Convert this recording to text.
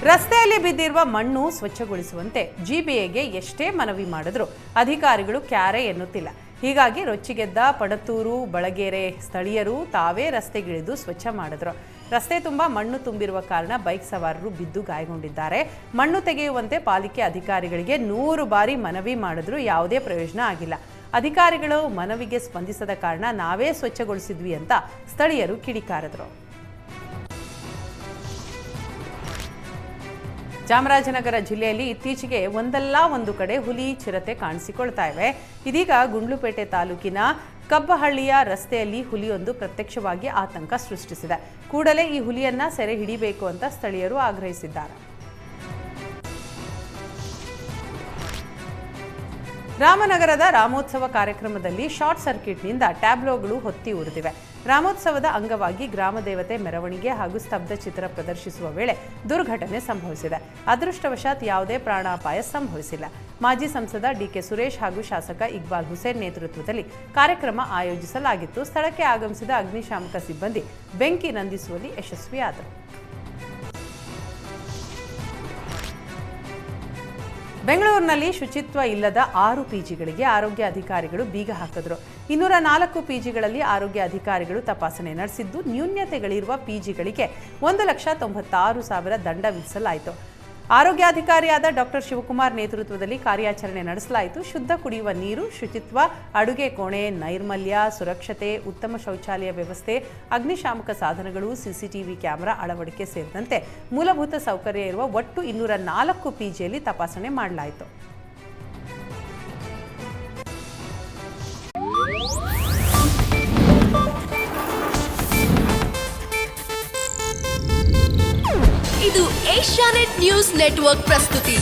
ರಸ್ತೆಯಲ್ಲಿ ಬಿದ್ದಿರುವ ಮಣ್ಣು ಸ್ವಚ್ಛಗೊಳಿಸುವಂತೆ ಜಿಬಿಎಗೆ ಎಷ್ಟೇ ಮನವಿ ಮಾಡಿದ್ರೂ ಅಧಿಕಾರಿಗಳು ಕ್ಯಾರೆ ಎನ್ನುತ್ತಿಲ್ಲ. ಹೀಗಾಗಿ ರೊಚ್ಚಿಗೆದ್ದ ಪಡತೂರು ಬಳಗೇರೆ ಸ್ಥಳೀಯರು ತಾವೇ ರಸ್ತೆಗಿಳಿದು ಸ್ವಚ್ಛ ಮಾಡಿದ್ರು. ರಸ್ತೆ ತುಂಬ ಮಣ್ಣು ತುಂಬಿರುವ ಕಾರಣ ಬೈಕ್ ಸವಾರರು ಬಿದ್ದು ಗಾಯಗೊಂಡಿದ್ದಾರೆ. ಮಣ್ಣು ತೆಗೆಯುವಂತೆ ಪಾಲಿಕೆ ಅಧಿಕಾರಿಗಳಿಗೆ 100 ಬಾರಿ ಮನವಿ ಮಾಡಿದ್ರೂ ಯಾವುದೇ ಪ್ರಯೋಜನ ಆಗಿಲ್ಲ. ಅಧಿಕಾರಿಗಳು ಮನವಿಗೆ ಸ್ಪಂದಿಸದ ಕಾರಣ ನಾವೇ ಸ್ವಚ್ಛಗೊಳಿಸಿದ್ವಿ ಅಂತ ಸ್ಥಳೀಯರು ಕಿಡಿಕಾರಿದ್ರು. ಚಾಮರಾಜನಗರ ಜಿಲ್ಲೆಯಲ್ಲಿ ಇತ್ತೀಚೆಗೆ ಒಂದಲ್ಲ ಒಂದು ಕಡೆ ಹುಲಿ ಚಿರತೆ ಕಾಣಿಸಿಕೊಳ್ತಾ ಇವೆ. ಇದೀಗ ಗುಂಡ್ಲುಪೇಟೆ ತಾಲೂಕಿನ ಕಬ್ಬಹಳ್ಳಿಯ ರಸ್ತೆಯಲ್ಲಿ ಹುಲಿಯೊಂದು ಪ್ರತ್ಯಕ್ಷವಾಗಿ ಆತಂಕ ಸೃಷ್ಟಿಸಿದೆ. ಕೂಡಲೇ ಈ ಹುಲಿಯನ್ನ ಸೆರೆ ಹಿಡಿಬೇಕು ಅಂತ ಸ್ಥಳೀಯರು ಆಗ್ರಹಿಸಿದ್ದಾರೆ. ರಾಮನಗರದ ರಾಮೋತ್ಸವ ಕಾರ್ಯಕ್ರಮದಲ್ಲಿ ಶಾರ್ಟ್ ಸರ್ಕ್ಯೂಟ್ನಿಂದ ಟ್ಯಾಬ್ಲೋಗಳು ಹೊತ್ತಿ ಉರಿದಿವೆ. ರಾಮೋತ್ಸವದ ಅಂಗವಾಗಿ ಗ್ರಾಮ ದೇವತೆ ಮೆರವಣಿಗೆ ಹಾಗೂ ಸ್ತಬ್ಧ ಚಿತ್ರ ಪ್ರದರ್ಶಿಸುವ ವೇಳೆ ದುರ್ಘಟನೆ ಸಂಭವಿಸಿದೆ. ಅದೃಷ್ಟವಶಾತ್ ಯಾವುದೇ ಪ್ರಾಣಾಪಾಯ ಸಂಭವಿಸಿಲ್ಲ. ಮಾಜಿ ಸಂಸದ ಡಿಕೆ ಸುರೇಶ್ ಹಾಗೂ ಶಾಸಕ ಇಕ್ಬಾಲ್ ಹುಸೇನ್ ನೇತೃತ್ವದಲ್ಲಿ ಕಾರ್ಯಕ್ರಮ ಆಯೋಜಿಸಲಾಗಿತ್ತು. ಸ್ಥಳಕ್ಕೆ ಆಗಮಿಸಿದ ಅಗ್ನಿಶಾಮಕ ಸಿಬ್ಬಂದಿ ಬೆಂಕಿ ನಂದಿಸುವಲ್ಲಿ ಯಶಸ್ವಿಯಾದರು. ಬೆಂಗಳೂರಿನಲ್ಲಿ ಶುಚಿತ್ವ ಇಲ್ಲದ 6 ಪಿಜಿಗಳಿಗೆ ಆರೋಗ್ಯ ಅಧಿಕಾರಿಗಳು ಬೀಗ ಹಾಕಿದ್ರು. 204 ಪಿಜಿಗಳಲ್ಲಿ ಆರೋಗ್ಯ ಅಧಿಕಾರಿಗಳು ತಪಾಸಣೆ ನಡೆಸಿದ್ದು, ನ್ಯೂನ್ಯತೆಗಳಿರುವ ಪಿಜಿಗಳಿಗೆ 1,96,000 ದಂಡ ವಿಧಿಸಲಾಯಿತು. ಆರೋಗ್ಯಾಧಿಕಾರಿಯಾದ ಡಾಕ್ಟರ್ ಶಿವಕುಮಾರ್ ನೇತೃತ್ವದಲ್ಲಿ ಕಾರ್ಯಾಚರಣೆ ನಡೆಸಲಾಯಿತು. ಶುದ್ಧ ಕುಡಿಯುವ ನೀರು, ಶುಚಿತ್ವ, ಅಡುಗೆ ಕೋಣೆ, ನೈರ್ಮಲ್ಯ, ಸುರಕ್ಷತೆ, ಉತ್ತಮ ಶೌಚಾಲಯ ವ್ಯವಸ್ಥೆ, ಅಗ್ನಿಶಾಮಕ ಸಾಧನಗಳು, ಸಿಸಿಟಿವಿ ಕ್ಯಾಮೆರಾ ಅಳವಡಿಕೆ ಸೇರಿದಂತೆ ಮೂಲಭೂತ ಸೌಕರ್ಯ ಇರುವ ಒಟ್ಟು 204 ಪಿಜಿಯಲ್ಲಿ ತಪಾಸಣೆ ಮಾಡಲಾಯಿತು. ಇದು ಏಷ್ಯಾನೆಟ್ ನ್ಯೂಸ್ ನೆಟ್ವರ್ಕ್ ಪ್ರಸ್ತುತಿ.